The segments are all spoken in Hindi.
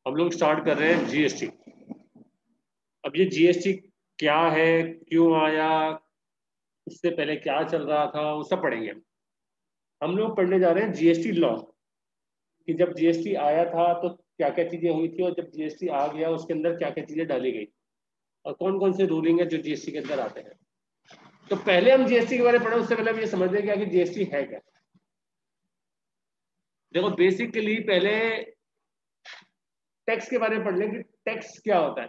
हम लोग स्टार्ट कर रहे हैं जीएसटी। अब ये जीएसटी क्या है, क्यों आया, इससे पहले क्या चल रहा था, वो सब पढ़ेंगे। हम लोग पढ़ने जा रहे हैं जीएसटी लॉ कि जब जीएसटी आया था तो क्या क्या चीजें हुई थी, और जब जीएसटी आ गया उसके अंदर क्या क्या चीजें डाली गई, और कौन कौन से रूलिंग है जो जीएसटी के अंदर आते हैं। तो पहले हम जीएसटी के बारे में पढ़े, उससे पहले हम ये समझ लें कि जीएसटी है क्या। देखो, बेसिकली पहले टैक्स के बारे में पढ़ लें कि टैक्स क्या होता है।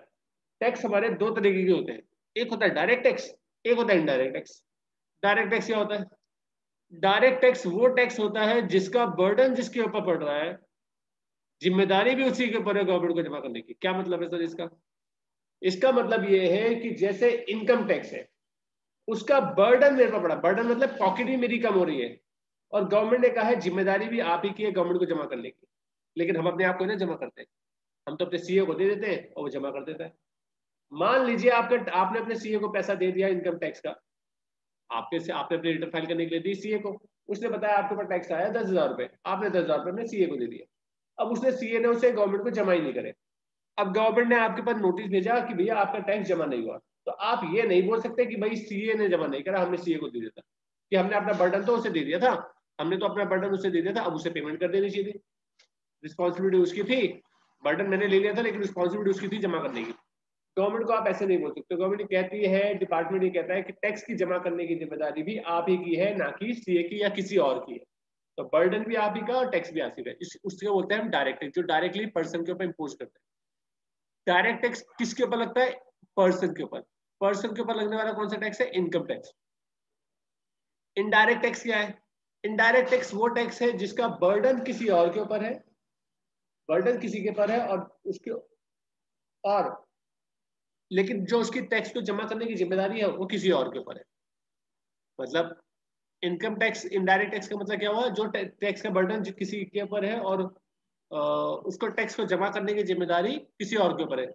टैक्स हमारे दो तरीके के होते हैं, एक होता है डायरेक्ट टैक्स, एक होता है इनडायरेक्ट टैक्स। डायरेक्ट टैक्स क्या होता है? डायरेक्ट टैक्स वो टैक्स होता है जिसका बर्डन जिसके ऊपर पड़ रहा है, जिम्मेदारी भी उसी के ऊपर है गवर्नमेंट को जमा करने की। क्या मतलब है सर इसका? इसका मतलब ये है कि जैसे इनकम टैक्स है, उसका बर्डन मेरे पर पड़ा, बर्डन मतलब पॉकेट भी मेरी कम हो रही है, और गवर्नमेंट ने कहा है जिम्मेदारी भी आप ही की है गवर्नमेंट को जमा करने की, लेकिन हम अपने आप को ना जमा करते हैं, हम तो अपने सीए को दे देते हैं और वो जमा कर देता है। मान लीजिए आपने अपने सीए को पैसा दे दिया इनकम टैक्स का, आपने अपने रिटर्न फाइल करने के लिए दी सीए को, उसने बताया आपके ऊपर टैक्स आया 10,000 रुपए, आपने 10,000 रुपए अपने सीए को दे दिया। अब उसने सीए ने उसे गवर्नमेंट को जमा ही नहीं करे। अब गवर्नमेंट ने आपके पास नोटिस भेजा कि भैया आपका टैक्स जमा नहीं हुआ, तो आप ये नहीं बोल सकते कि भाई सीए ने जमा नहीं करा, हमने सीए को दे दिया था, कि हमने अपना बर्डन तो उसे दे दिया था, हमने तो अपना बर्डन उसे दे दिया था, अब उसे पेमेंट कर देनी चाहिए थी। रिस्पॉन्सिबिलिटी उसकी थी, बर्डन मैंने ले लिया था, लेकिन रिस्पॉन्सिबिलिटी उसकी थी जमा करने की। गवर्नमेंट को आप ऐसे नहीं बोल सकते। गवर्नमेंट कहती है, डिपार्टमेंट ये कहता है कि टैक्स की जमा करने की जिम्मेदारी भी आप ही की है, ना कि सीए की या किसी और की है। तो बर्डन भी आप ही का और टैक्स भी आप ही का। उसके बोलते हैं हम डायरेक्ट टैक्स, जो डायरेक्टली पर्सन के ऊपर इम्पोज करते हैं। डायरेक्ट टैक्स किसके ऊपर लगता है? पर्सन के ऊपर। पर्सन के ऊपर लगने वाला कौन सा टैक्स है? Income tax. इनडायरेक्ट टैक्स क्या है? इनडायरेक्ट टैक्स वो टैक्स है जिसका बर्डन किसी और के ऊपर है, बर्डन किसी के ऊपर है और लेकिन जो उसकी टैक्स को जमा करने की जिम्मेदारी है वो किसी और के ऊपर है। मतलब इनकम टैक्स, इनडायरेक्ट टैक्स का मतलब क्या हुआ? जो टैक्स का बर्डन किसी के ऊपर है और उसको टैक्स को जमा करने की जिम्मेदारी किसी और के ऊपर है।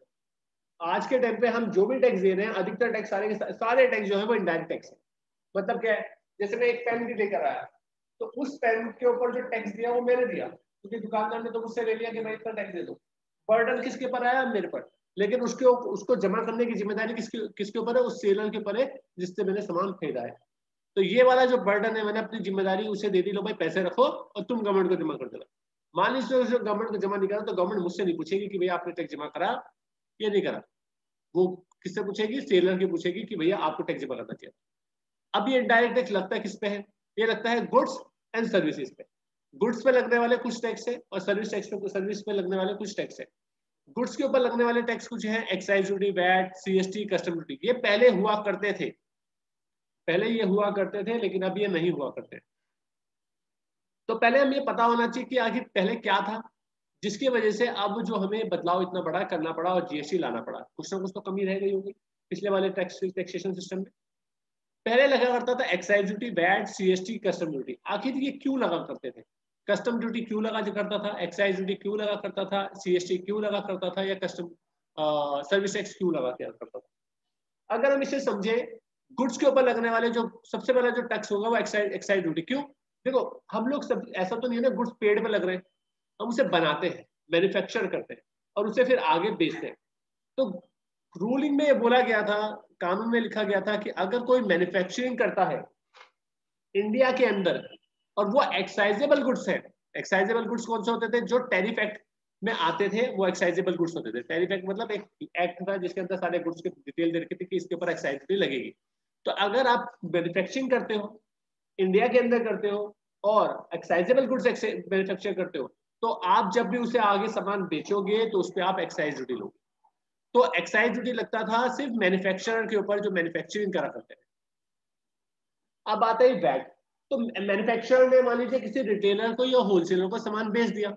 आज के टाइम पे हम जो भी टैक्स दे रहे हैं, अधिकतर टैक्स सारे टैक्स जो है वो इनडायरेक्ट टैक्स है। मतलब क्या है? जैसे मैं एक पेन भी लेकर आया, तो उस पेन के ऊपर जो टैक्स दिया वो मैंने दिया, क्योंकि दुकानदार ने तो मुझसे ले लिया कि मैं इतना टैक्स दे दूं। बर्डन किसके ऊपर आया? मेरे पर। लेकिन उसको जमा करने की जिम्मेदारी किसके ऊपर है? उस सेलर के ऊपर है जिससे मैंने सामान खरीदा है। तो ये वाला जो बर्डन है, मैंने अपनी जिम्मेदारी उसे दे दी, लो भाई पैसे रखो और तुम गवर्नमेंट को जमा कर देना। मान लीजिए गवर्नमेंट को जमा नहीं करा, तो गवर्नमेंट मुझसे नहीं पूछेगी कि भैया आपने टैक्स जमा करा या नहीं करा। वो किससे पूछेगी? सेलर की पूछेगी कि भैया आपको टैक्स जमा करना चाहिए। अब ये इनडायरेक्ट टैक्स लगता है किस पे है? ये लगता है गुड्स एंड सर्विसेज पे। गुड्स पे लगने वाले कुछ टैक्स है और सर्विस पे लगने वाले कुछ टैक्स है। गुड्स के ऊपर लगने वाले टैक्स कुछ है, excise duty, VAT, CST, custom duty. ये पहले हुआ करते थे, लेकिन अब ये नहीं हुआ करते। तो पहले हमें ये पता होना चाहिए कि आखिर पहले क्या था, जिसकी वजह से अब जो हमें बदलाव इतना बड़ा करना पड़ा और जीएसटी लाना पड़ा। कुछ ना कुछ तो कमी रह गई होगी पिछले वाले टैक्सेशन सिस्टम में। पहले लगा करता था excise duty, VAT, CST, custom duty. आखिर ये क्यों लगा करते थे? कस्टम ड्यूटी क्यों लगा करता था? एक्साइज ड्यूटी क्यों लगा करता था? सीएसटी क्यों लगा करता था? या कस्टम सर्विस टैक्स क्यों लगा करता था? अगर हम इसे समझे, गुड्स के ऊपर लगने वाले जो सबसे पहला जो टैक्स होगा वो एक्साइज ड्यूटी। क्यों? देखो, हम लोग सब ऐसा तो नहीं है ना गुड्स पेड़ पे लग रहे हैं, हम उसे बनाते हैं, मैन्युफैक्चर करते हैं और उसे फिर आगे बेचते हैं। तो रूलिंग में ये बोला गया था, कानून में लिखा गया था कि अगर कोई मैन्युफैक्चरिंग करता है इंडिया के अंदर और वो एक्साइजेबल गुड्स है। एक्साइजेबल गुड्स कौन से होते थे? जो टैरिफ एक्ट में आते थे वो एक्साइजेबल गुड्स होते थे। टैरिफ एक्ट मतलब एक एक्ट था जिसके अंदर सारे गुड्स की डिटेल दे रखी थी कि इसके ऊपर एक्साइज ड्यूटी लगेगी। तो अगर आप मैन्युफैक्चरिंग करते हो, इंडिया के अंदर करते हो और एक्साइजेबल गुड्स मैन्युफैक्चर करते हो, तो आप जब भी उसे आगे सामान बेचोगे तो उस पर आप एक्साइज ड्यूटी लोगे। तो एक्साइज ड्यूटी लगता था सिर्फ मैन्युफैक्चरर के ऊपर जो मैन्युफैक्चरिंग करा करते हैं। अब आता है वैट। तो मैन्युफैक्चरर ने मान लीजिए किसी रिटेलर को या होलसेलर को सामान बेच दिया।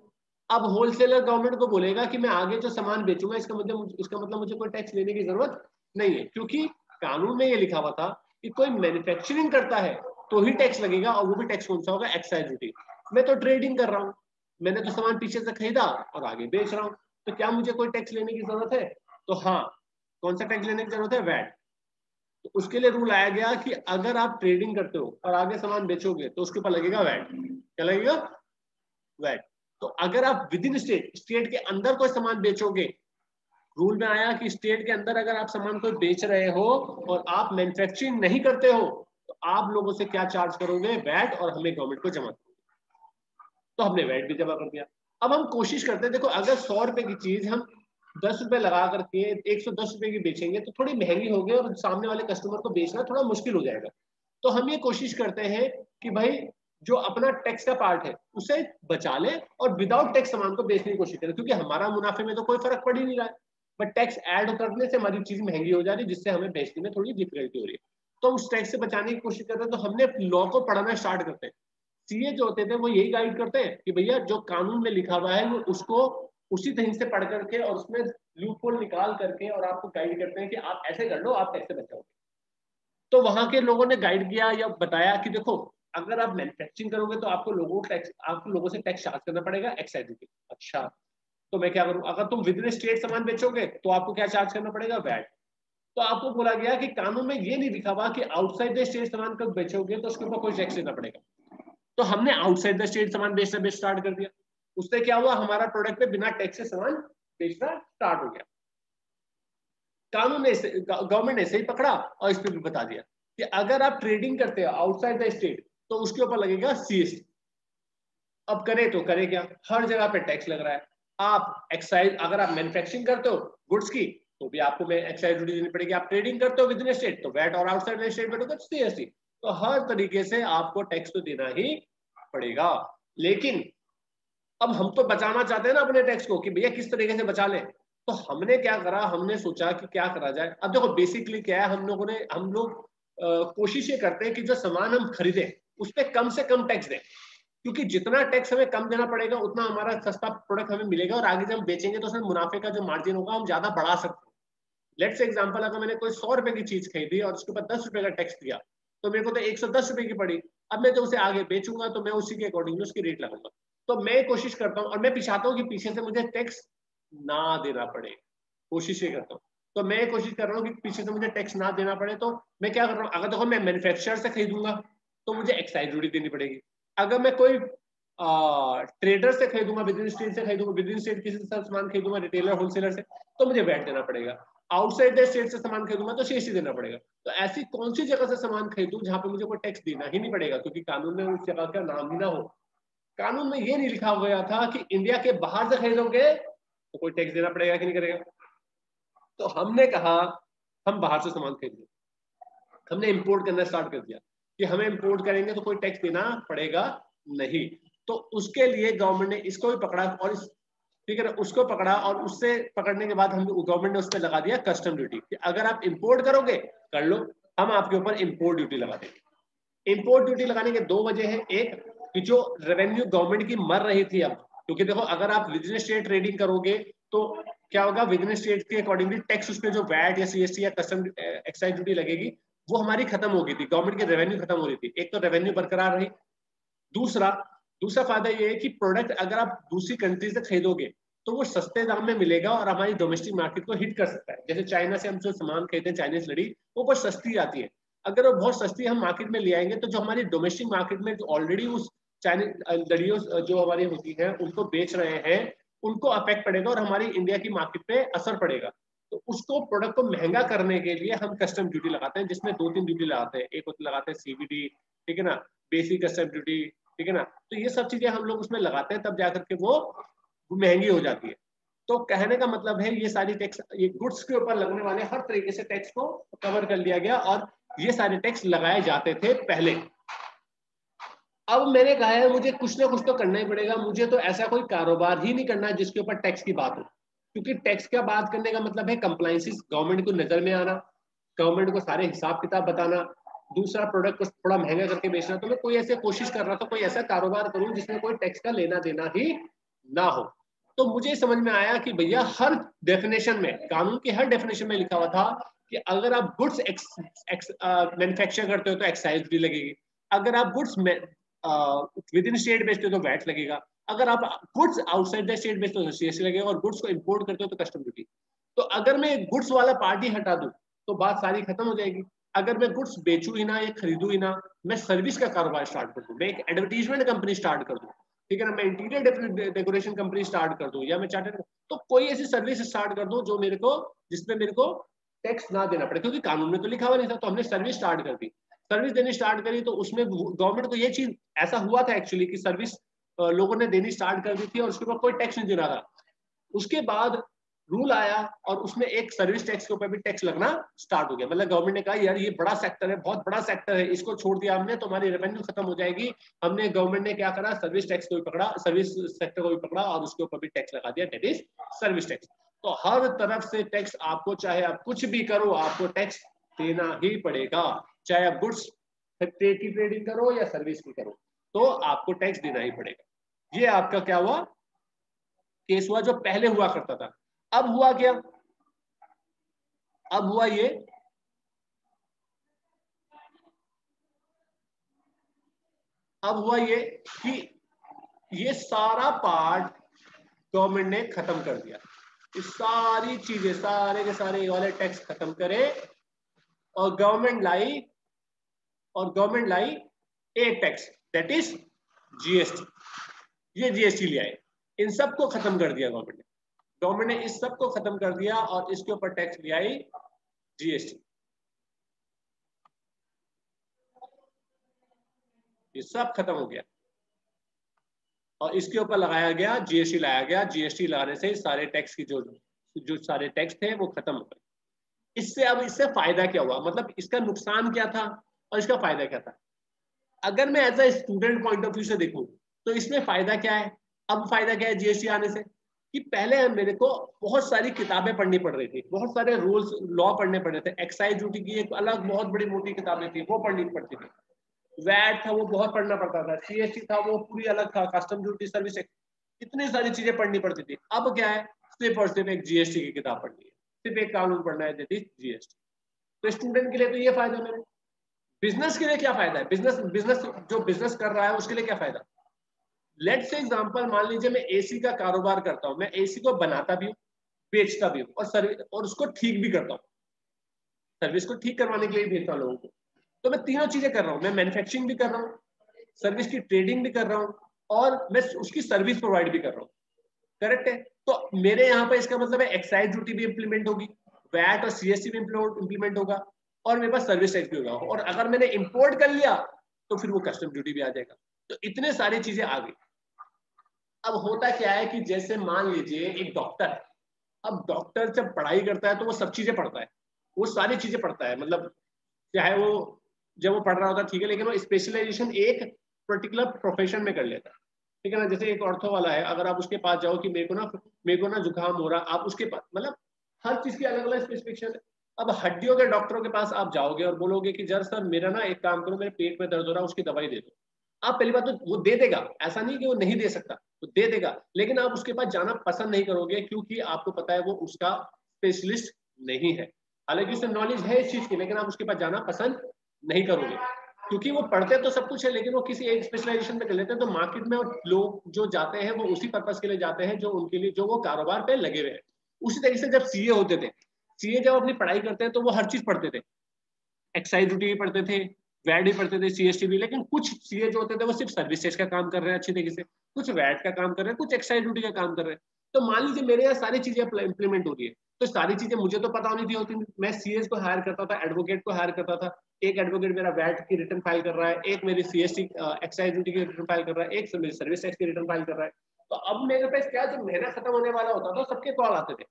अब होलसेलर गवर्नमेंट को बोलेगा कि मैं आगे जो सामान बेचूंगा इसका मतलब मुझे कोई टैक्स लेने की जरूरत नहीं है, क्योंकि कानून में ये लिखा हुआ था कि कोई मैन्युफैक्चरिंग करता है तो ही टैक्स लगेगा, और वो भी टैक्स कौन सा होगा? Excise duty. मैं तो ट्रेडिंग कर रहा हूँ, मैंने तो सामान पीछे से खरीदा और आगे बेच रहा हूँ, तो क्या मुझे कोई टैक्स लेने की जरूरत है? तो हाँ, कौन सा टैक्स लेने की जरूरत है? वैट। तो उसके लिए रूल आया गया कि अगर आप ट्रेडिंग करते हो और आगे सामान बेचोगे तो उसके ऊपर लगेगा वैट। क्या लगेगा? वैट। तो तो अगर आप विद इन स्टेट के अंदर कोई सामान बेचोगे, रूल में आया कि स्टेट के अंदर अगर आप सामान कोई बेच रहे हो और आप मैन्युफैक्चरिंग नहीं करते हो तो आप लोगों से क्या चार्ज करोगे, वैट, और हमें गवर्नमेंट को जमा करोगे। तो हमने वैट भी जमा कर दिया। अब हम कोशिश करते हैं, देखो अगर 100 रुपए की चीज हम 10 रुपए लगा करके 110 रुपए की बेचेंगे तो थोड़ी महंगी होगी और सामने वाले कस्टमर को बेचना थोड़ा मुश्किल हो जाएगा। तो हम ये कोशिश करते हैं कि भाई जो अपना टैक्स का पार्ट है उसे बचा ले और विदाउट टैक्स सामान को बेचने की कोशिश करें, क्योंकि हमारा मुनाफे में तो कोई फर्क पड़ ही नहीं रहा है, बट टैक्स ऐड करने से हमारी चीज महंगी हो जा रही है, जिससे हमें बेचने में थोड़ी डिफिकल्टी हो रही है। तो उस टैक्स से बचाने की कोशिश करते हैं। तो हमने लॉ को पढ़ना स्टार्ट करते हैं। सीए जो होते थे वो यही गाइड करते हैं कि भैया जो कानून में लिखा हुआ है वो उसको उसी तरह से पढ़ करके और उसमें लूपहोल निकाल करके और आपको गाइड करते हैं कि आप ऐसे कर लो, आप टैक्स से बचाओगे। तो वहां के लोगों ने गाइड किया या बताया कि देखो अगर आप मैन्युफैक्चरिंग करोगे तो आपको लोगों से टैक्स चार्ज करना पड़ेगा, एक्साइज ड्यूटी। अच्छा, तो मैं क्या करूं, अगर तुम विद इन स्टेट सामान बेचोगे तो आपको क्या चार्ज करना पड़ेगा, वैट। तो आपको बोला गया कि कानून में ये नहीं लिखा हुआ कि आउटसाइड द स्टेट सामान कब बेचोगे तो उसके ऊपर कोई टैक्स देना पड़ेगा। तो हमने आउटसाइड द स्टेट सामान बेचना स्टार्ट कर दिया। उससे क्या हुआ, हमारा प्रोडक्ट पे बिना टैक्स से सामान बेचना स्टार्ट हो गया। कानून ने गवर्नमेंट ने ऐसे ही पकड़ा और इस पर भी बता दिया कि अगर आप ट्रेडिंग करते हो आउटसाइड द स्टेट तो उसके ऊपर लगेगा सीएसटी। अब करे तो करे क्या, हर जगह पे टैक्स लग रहा है। आप एक्साइज, अगर आप मैन्युफैक्चरिंग करते हो गुड्स की तो भी आपको एक्साइज ड्यूटी देनी पड़ेगी। आप ट्रेडिंग करते हो विद इन स्टेट तो वैट, और आउटसाइड द स्टेट में तो सीएसटी। तो हर तरीके से आपको टैक्स तो देना ही पड़ेगा। लेकिन अब हम तो बचाना चाहते हैं ना अपने टैक्स को कि भैया किस तरीके से बचा ले। तो हमने क्या करा, हमने सोचा कि क्या करा जाए। अब देखो बेसिकली क्या है, हम लोग कोशिश ये करते हैं कि जो सामान हम खरीदें उस पर कम से कम टैक्स दें, क्योंकि जितना टैक्स हमें कम देना पड़ेगा उतना हमारा सस्ता प्रोडक्ट हमें मिलेगा और आगे जब हम बेचेंगे तो उसमें मुनाफे का जो मार्जिन होगा हम ज्यादा बढ़ा सकते हैं। लेट्स एग्जांपल, अगर मैंने कोई 100 रुपए की चीज खरीदी और उसके ऊपर 10 रुपए का टैक्स दिया तो मेरे को तो 110 रुपए की पड़ी। अब मैं जब उसे आगे बेचूंगा तो मैं उसी के अकॉर्डिंग उसकी रेट लगाऊंगा। तो मैं कोशिश करता हूँ और मैं चाहता हूँ कि पीछे से मुझे टैक्स ना देना पड़े, कोशिश ये करता हूँ। तो मैं कोशिश कर रहा हूँ कि पीछे से मुझे टैक्स ना देना पड़े। तो मैं क्या कर रहा हूँ, अगर देखो मैं मैन्युफैक्चरर से खरीदूंगा तो मुझे एक्साइज ड्यूटी देनी पड़ेगी। अगर मैं कोई ट्रेडर से खरीदूंगा, विद इन स्टेट से खरीदूंगा, विद इन स्टेट किसी से सामान खरीदूंगा, रिटेलर होलसेलर से, तो मुझे वैट देना पड़ेगा। आउटसाइड द स्टेट से सामान खरीदूंगा तो सीएसटी देना पड़ेगा। तो ऐसी कौन सी जगह से सामान खरीदूं जहां पे मुझे कोई टैक्स देना ही नहीं पड़ेगा, क्योंकि कानून में उस जगह का नाम ही ना हो। कानून में ये नहीं लिखा गया था कि इंडिया के बाहर से खरीदोगे तो कोई टैक्स देना पड़ेगा कि नहीं करेगा। तो हमने कहा हम बाहर से सामान खरीदें, हमने इंपोर्ट करना स्टार्ट कर दिया कि हमें इंपोर्ट करेंगे तो कोई टैक्स देना पड़ेगा नहीं। तो उसके लिए गवर्नमेंट ने इसको भी पकड़ा और ठीक है ना, उसको पकड़ा और उससे पकड़ने के बाद हम गवर्नमेंट ने उस पर लगा दिया कस्टम ड्यूटी कि अगर आप इंपोर्ट करोगे कर लो, हम आपके ऊपर इंपोर्ट ड्यूटी लगा देंगे। इंपोर्ट ड्यूटी लगाने के दो वजह है। एक कि जो रेवेन्यू गवर्नमेंट की मर रही थी अब, क्योंकि देखो अगर आप विद इन स्टेट ट्रेडिंग करोगे तो क्या होगा, विद इन स्टेट के अकॉर्डिंगली टैक्स उसमें जो वैट या सीएसटी या कस्टम एक्साइज ड्यूटी लगेगी वो हमारी खत्म हो गई थी, गवर्नमेंट की रेवेन्यू खत्म हो रही थी। एक तो रेवेन्यू बरकरार रही, दूसरा फायदा ये है कि प्रोडक्ट अगर आप दूसरी कंट्री से खरीदोगे तो वो सस्ते दाम में मिलेगा और हमारी डोमेस्टिक मार्केट को हिट कर सकता है। जैसे चाइना से हम जो सामान खरीदते हैं, चाइनीज लड़ी, वो बहुत सस्ती आती है। अगर वो बहुत सस्ती हम मार्केट में ले आएंगे तो जो हमारी डोमेस्टिक मार्केट में ऑलरेडी उस चाइनीज लड़ियों जो हमारी होती है उनको बेच रहे हैं उनको अफेक्ट पड़ेगा और हमारी इंडिया की मार्केट पे असर पड़ेगा। तो उसको प्रोडक्ट को महंगा करने के लिए हम कस्टम ड्यूटी लगाते हैं, जिसमें 2-3 ड्यूटी लगाते हैं। एक लगाते हैं सीवीडी, ठीक है ना, बेसिक कस्टम ड्यूटी, ठीक है ना। तो ये सब चीजें हम लोग उसमें लगाते हैं, तब जाकर के वो महंगी हो जाती है। तो कहने का मतलब है ये सारी टैक्स, ये गुड्स के ऊपर लगने वाले हर तरीके से टैक्स को कवर कर लिया गया और ये सारे टैक्स लगाए जाते थे पहले। अब मैंने कहा है मुझे कुछ ना कुछ तो करना ही पड़ेगा, मुझे तो ऐसा कोई कारोबार ही नहीं करना जिसके ऊपर टैक्स की बात हो, क्योंकि टैक्स का बात करने का मतलब है कंप्लायंसेस, गवर्नमेंट को नजर में आना, गवर्नमेंट को सारे हिसाब किताब बताना, दूसरा प्रोडक्ट को थोड़ा महंगा करके बेचना। तो मैं कोई ऐसे कोशिश कर रहा था कोई ऐसा कारोबार करूं जिसमें कोई टैक्स का लेना देना ही ना हो। तो मुझे समझ में आया कि भैया हर डेफिनेशन में, कानून की हर डेफिनेशन में लिखा हुआ था कि अगर आप गुड्स मैन्युफैक्चर करते हो तो एक्साइज ड्यूटी लगेगी, अगर आप गुड्स विद इन स्टेट बेचते हो तो वैट लगेगा, अगर आप गुड्स आउटसाइड द स्टेट बेचते हो तो सीएसटी लगेगा, और गुड्स को इंपोर्ट करते हो तो कस्टम ड्यूटी। तो अगर मैं गुड्स वाला पार्ट ही हटा दूं तो बात सारी खत्म हो जाएगी। अगर मैं गुड्स बेचू ही ना या खरीदू ही ना, मैं सर्विस का कारोबार स्टार्ट कर दूं, मैं एक एडवर्टीजमेंट कंपनी स्टार्ट कर दूं, ठीक है ना, मैं इंटीरियर डेकोरेशन कंपनी स्टार्ट कर दूं या मैं चार्टर्ड, तो कोई ऐसी सर्विस स्टार्ट कर दूं जो मेरे को, जिसमें मेरे को टैक्स ना देना पड़े, क्योंकि कानून में तो लिखा हुआ नहीं था। तो हमने सर्विस स्टार्ट कर दी, सर्विस देनी स्टार्ट करी, तो उसमें गवर्नमेंट को ये चीज, ऐसा हुआ था एक्चुअली कि सर्विस लोगों ने देनी स्टार्ट कर दी थी और उसके ऊपर कोई टैक्स नहीं दे रहा था। उसके बाद रूल आया और उसमें एक सर्विस टैक्स के ऊपर भी टैक्स लगना स्टार्ट हो गया। मतलब गवर्नमेंट ने कहा यार ये बड़ा सेक्टर है, बहुत बड़ा सेक्टर है, इसको छोड़ दिया हमने तो हमारी रेवेन्यू खत्म हो जाएगी। हमने, गवर्नमेंट ने क्या करा, सर्विस टैक्स को भी पकड़ा, सर्विस सेक्टर को भी पकड़ा और उसके ऊपर भी टैक्स लगा दिया, दैट इज सर्विस टैक्स। तो हर तरफ से टैक्स आपको, चाहे आप कुछ भी करो आपको टैक्स देना ही पड़ेगा, चाहे आप गुड्स की ट्रेडिंग करो या सर्विस की करो, तो आपको टैक्स देना ही पड़ेगा। ये आपका क्या हुआ, केस हुआ जो पहले हुआ करता था। अब हुआ क्या, अब हुआ ये कि ये सारा पार्ट गवर्नमेंट ने खत्म कर दिया। ये सारी चीजें, सारे के सारे वाले टैक्स खत्म करे और गवर्नमेंट लाई एक टैक्स, दैट इज जीएसटी। ये जीएसटी ले आए, इन सबको खत्म कर दिया गवर्नमेंट ने। गवर्नमेंट ने इस सब को खत्म कर दिया और इसके ऊपर टैक्स ले आई जीएसटी। ये सब खत्म हो गया और इसके ऊपर लगाया गया जीएसटी, लाया गया। जीएसटी लगाने से सारे टैक्स की जो सारे टैक्स थे वो खत्म हो गए। इससे अब इससे फायदा क्या हुआ, मतलब इसका नुकसान क्या था और इसका फायदा क्या था। अगर मैं as a student point of view से देखूं तो इसमें फायदा क्या है। अब फायदा क्या है जीएसटी आने से, कि पहले मेरे को बहुत सारी किताबें पढ़नी पड़ रही थी, बहुत सारे रूल्स लॉ पढ़ने पड़ रहे थे। एक्साइज ड्यूटी की एक अलग बहुत बड़ी मोटी किताबें थी, वो पढ़नी पड़ती थी। वैट था वो बहुत पढ़ना पड़ता था, सीएसटी था वो पूरी अलग था, कस्टम ड्यूटी सर्विस, इतनी सारी चीजें पढ़नी पड़ती थी। अब क्या है, सिर्फ और सिर्फ एक जीएसटी की किताब पढ़नी है, सिर्फ एक कानून पढ़ना है, दैट इज जीएसटी। तो स्टूडेंट के लिए तो ये फायदा मेरे। बिजनेस के लिए क्या फायदा है, बिजनेस बिजनेस जो बिजनेस कर रहा है उसके लिए क्या फायदा। लेट से एग्जांपल, मान लीजिए मैं एसी का कारोबार करता हूं, मैं एसी को बनाता भी हूँ, बेचता भी हूँ और सर्विस, और उसको ठीक भी करता हूँ, सर्विस को ठीक करवाने के लिए भेजता हूँ लोगों को। तो मैं तीनों चीजें कर रहा हूँ, मैं मैन्युफैक्चरिंग भी कर रहा हूँ, सर्विस की ट्रेडिंग भी कर रहा हूँ और मैं उसकी सर्विस प्रोवाइड भी कर रहा हूँ। करेक्ट है। तो मेरे यहाँ पर इसका मतलब है एक्साइज ड्यूटी भी इंप्लीमेंट होगी, वैट और सीएसटी भी इंप्लीमेंट होगा और मेरे पास सर्विस टैक्स भी होगा। और अगर मैंने इंपोर्ट कर लिया तो फिर वो कस्टम ड्यूटी भी आ जाएगा। तो इतने सारी चीजें आ गई। अब होता क्या है कि जैसे मान लीजिए एक डॉक्टर है, अब डॉक्टर जब पढ़ाई करता है तो वो सब चीजें पढ़ता है, वो सारी चीजें पढ़ता है, मतलब चाहे वो जब वो पढ़ रहा होता है ठीक है, लेकिन वो स्पेशलाइजेशन एक पर्टिकुलर प्रोफेशन में कर लेता है। ठीक है ना, जैसे एक ऑर्थो वाला है, अगर आप उसके पास जाओ कि मेरे को ना जुकाम हो रहा, आप उसके पास, मतलब हर चीज की अलग अलग स्पेसिफिकेशन है। अब हड्डियों के डॉक्टरों के पास आप जाओगे और बोलोगे कि जर सर मेरा ना एक काम करो, मेरे पेट में दर्द हो रहा है, उसकी दवाई दे दो। आप पहली बात तो वो दे देगा, ऐसा नहीं कि वो नहीं दे सकता, वो दे देगा, लेकिन आप उसके पास जाना पसंद नहीं करोगे क्योंकि आपको पता है वो उसका स्पेशलिस्ट नहीं है। हालांकि उसे नॉलेज है इस चीज की, लेकिन आप उसके पास जाना पसंद नहीं करोगे क्योंकि वो पढ़ते तो सब कुछ है लेकिन वो किसी एक स्पेशलाइजेशन में कर लेते हैं। तो मार्केट में लोग जो जाते हैं वो उसी पर्पस के लिए जाते हैं जो उनके लिए, जो वो कारोबार पे लगे हुए हैं। उसी तरीके से जब सीए होते थे, सीए जब अपनी पढ़ाई करते हैं तो वो हर चीज पढ़ते थे, एक्साइज ड्यूटी भी पढ़ते थे, वैट भी पढ़ते थे, सीएसटी भी। लेकिन कुछ सीए जो होते थे वो सिर्फ सर्विस टैक्स का काम कर रहे हैं अच्छी तरीके से, कुछ वैट का काम कर रहे हैं, कुछ एक्साइज ड्यूटी का काम कर रहे हैं। तो मान लीजिए मेरे यहाँ सारी चीजें इंप्लीमेंट हो रही है, तो सारी चीजें मुझे तो पता होनी थी होती। मैं सीएस को हायर करता था, एडवोकेट को हायर करता था, एक एडवोकेट मेरा वैट की रिटर्न फाइल कर रहा है, एक मेरी सीएसटी एक्साइज ड्यूटी की रिटर्न फाइल कर रहा है, एक मेरी सर्विस टैक्स की रिटर्न फाइल कर रहा है। तो अब मेरे पास क्या, जो महीना खत्म होने वाला होता था सबके कॉल आते थे,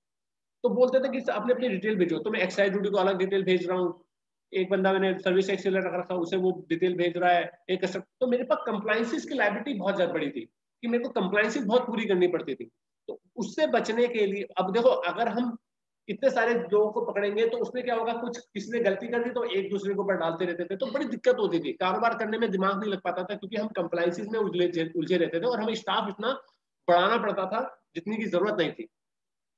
तो बोलते थे कि अपने अपनी डिटेल भेजो। तो मैं एक्साइज ड्यूटी को अलग डिटेल भेज रहा हूँ, एक बंदा मैंने सर्विस टैक्स रख रखा उसे वो डिटेल भेज रहा है, एक तो मेरे पास कंप्लायंसेस की लायबिलिटी बहुत ज्यादा बड़ी थी कि मेरे को कंप्लायंसेस बहुत पूरी करनी पड़ती थी। तो उससे बचने के लिए, अब देखो अगर हम इतने सारे लोगों को पकड़ेंगे तो उसमें क्या होगा, कुछ किसी ने गलती कर दी तो एक दूसरे के ऊपर डालते रहते थे, तो बड़ी दिक्कत होती थी, कारोबार करने में दिमाग नहीं लग पाता था क्योंकि हम कंप्लायंसेस में उलझे रहते थे और हमें स्टाफ इतना बढ़ाना पड़ता था जितनी की जरूरत नहीं थी।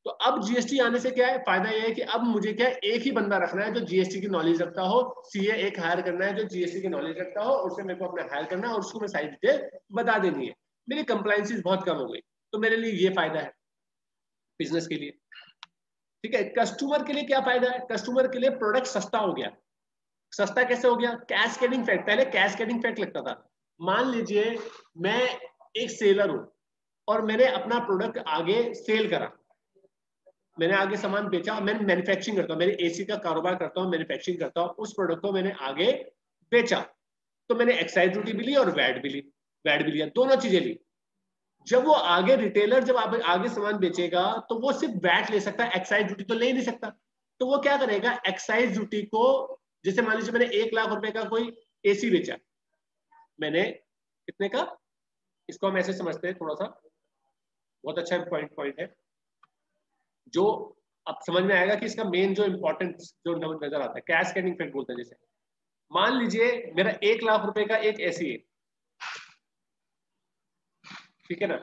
तो अब जीएसटी आने से क्या है, फायदा ये है कि अब मुझे क्या है, एक ही बंदा रखना है जो जीएसटी की नॉलेज रखता हो, सीए एक हायर करना है जो जीएसटी की नॉलेज रखता हो, उससे मेरे को अपना हायर करना है और उसको मैं सारी डिटेल बता देनी है। मेरी कंप्लायंसेस बहुत कम हो गई, तो मेरे लिए ये फायदा है बिजनेस के लिए। ठीक है, कस्टमर के लिए क्या फायदा है, कस्टमर के लिए प्रोडक्ट सस्ता हो गया। सस्ता कैसे हो गया, कैस्केडिंग फैक्ट, पहले कैस्केडिंग फैक्ट लगता था। मान लीजिए मैं एक सेलर हूं और मैंने अपना प्रोडक्ट आगे सेल करा, मैंने आगे सामान बेचा, मैं मैन्युफैक्चरिंग करता हूँ, मेरे एसी का कारोबार करता हूँ, मैन्युफैक्चरिंग करता हूँ, उस प्रोडक्ट को मैंने आगे बेचा, तो मैंने एक्साइज ड्यूटी भी ली और वैट भी ली, वैट भी लिया, दोनों चीजें ली। जब वो आगे रिटेलर जब आगे सामान बेचेगा तो वो सिर्फ वैट ले सकता है, एक्साइज ड्यूटी तो ले ही नहीं सकता। तो वो क्या करेगा, एक्साइज ड्यूटी को, जैसे मान लीजिए मैंने 1 लाख रुपए का कोई एसी बेचा, मैंने कितने का, इसको हम ऐसे समझते हैं थोड़ा सा, बहुत अच्छा पॉइंट है जो अब समझ में आएगा कि इसका मेन जो इंपॉर्टेंट जो नजर आता है, कैस्केडिंग इफेक्ट बोलते हैं। जैसे मान लीजिए मेरा 1 लाख रुपए का एक एसी है, ठीक है ना,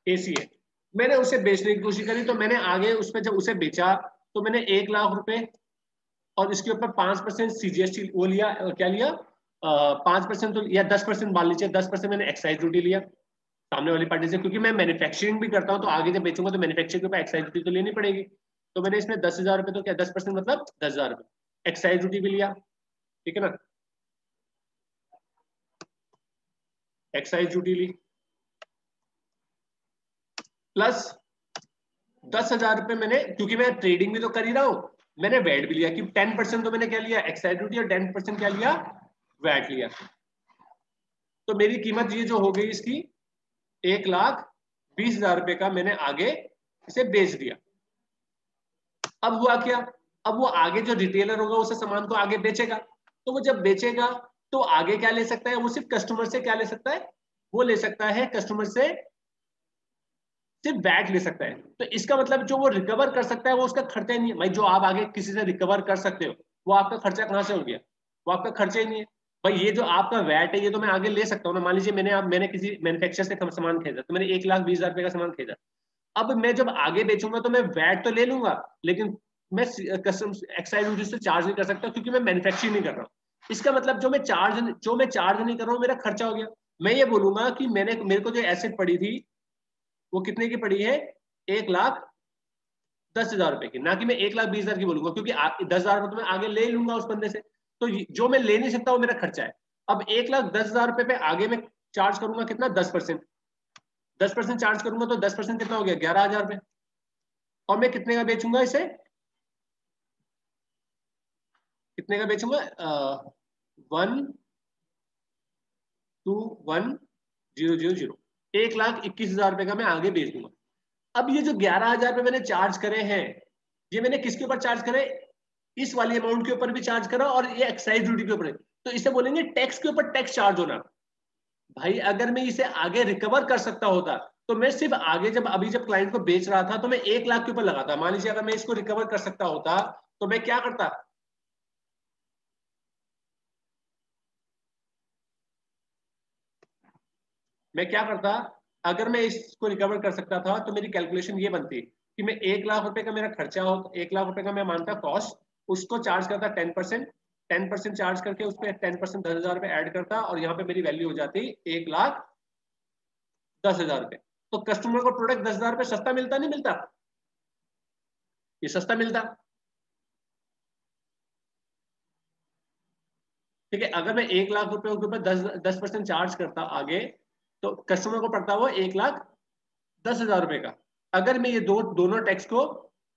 एसी है, मैंने उसे बेचने की कोशिश करी, तो मैंने आगे उस पर जब उसे बेचा तो मैंने 1 लाख रुपए और इसके ऊपर 5% सीजीएसटी वो लिया, क्या लिया, 5% तो या 10% मान लीजिए, 10% मैंने एक्साइज ड्यूटी लिया सामने वाली पार्टी से, क्योंकि मैं मैन्युफैक्चरिंग भी करता हूँ तो आगे जब बेचूंगा तो मैन्युफैक्चरिंग के ऊपर एक्साइज ड्यूटी तो लेनी पड़ेगी। तो मैंने इसमें 10,000 रुपए, तो क्या 10% मतलब 10,000 रुपए एक्साइज ड्यूटी भी लिया, ठीक है ना, एक्साइज ड्यूटी ली, प्लस 10,000 रुपए मैंने, क्योंकि मैं ट्रेडिंग भी तो कर ही रहा हूं, मैंने वैट भी लिया कि 10% तो मैंने क्या लिया, एक्साइज ड्यूटी, और 10% क्या लिया, वैट लिया। तो मेरी कीमत ये जो हो गई इसकी 1,20,000 रुपए का मैंने आगे इसे बेच दिया। अब हुआ क्या, अब वो आगे जो रिटेलर होगा उसे सामान को आगे बेचेगा, तो वो जब बेचेगा तो आगे क्या ले सकता है, वो सिर्फ कस्टमर से क्या ले सकता है, वो ले सकता है कस्टमर से सिर्फ वैट ले सकता है। तो इसका मतलब जो वो रिकवर कर सकता है वो उसका खर्चा ही नहीं है भाई, जो आप आगे किसी से रिकवर कर सकते हो वो आपका खर्चा कहाँ से हो गया, वो आपका खर्चा ही नहीं है भाई। ये जो आपका वैट है ये तो मैं आगे ले सकता हूँ ना, मान लीजिए मैंने किसी मैन्युफैक्चर से सामान खरीदा, तो मैंने 1,20,000 रुपए का सामान खरीदा, अब मैं जब आगे बेचूंगा तो मैं वैट तो ले लूंगा, लेकिन मैं कस्टम एक्साइज ड्यूटी से चार्ज नहीं कर सकता क्योंकि मैं मैन्युफैक्चरिंग नहीं कर रहा हूँ। इसका मतलब जो मैं चार्ज नहीं कर रहा हूँ मेरा खर्चा हो गया। मैं ये बोलूंगा कि मेरे को जो एसेट पड़ी थी वो कितने की पड़ी है, 1,10,000 रुपए की, ना कि मैं 1,20,000 की बोलूंगा, क्योंकि 10,000 रुपए तो मैं आगे ले लूंगा उस बंदे से, तो जो मैं ले नहीं सकता वो मेरा खर्चा है। अब 1,10,000 रुपए पे आगे मैं चार्ज करूंगा कितना, 10%, 10% चार्ज करूंगा तो 10% कितना हो गया, 11,000 रुपए, और मैं कितने का बेचूंगा इसे, कितने का बेचूंगा, 1,21,000, 1,21,000 रुपए का मैं आगे बेच दूंगा। अब ये जो 11,000 रुपए मैंने चार्ज करे हैं, ये मैंने किसके ऊपर चार्ज करे, इस वाली अमाउंट के ऊपर भी चार्ज करा और ये एक्साइज ड्यूटी के ऊपर, तो इसे बोलेंगे टैक्स के ऊपर टैक्स चार्ज होना। भाई अगर मैं इसे आगे रिकवर कर सकता होता तो मैं सिर्फ आगे जब क्लाइंट को बेच रहा था तो मैं 1 लाख के ऊपर लगाता, मान लीजिए अगर मैं इसको रिकवर कर सकता होता तो मैं क्या करता, अगर मैं इसको रिकवर कर सकता था तो मेरी कैलकुलेशन ये बनती कि मैं 1 लाख रुपए का मेरा खर्चा हो, 1 लाख रुपए का मैं मानता कॉस्ट, उसको चार्ज करता 10%, 10% चार्ज करके उस पर 10% 10,000 रुपए ऐड करता, और यहाँ पे मेरी वैल्यू हो जाती 1,10,000 रुपए। तो कस्टमर को प्रोडक्ट 10,000 रुपए सस्ता मिलता, नहीं मिलता, ये सस्ता मिलता, ठीक है। अगर मैं 1 लाख रुपए के ऊपर 10% चार्ज करता आगे, तो कस्टमर को पड़ता वो 1,10,000 रुपए का। अगर मैं ये दोनों टैक्स को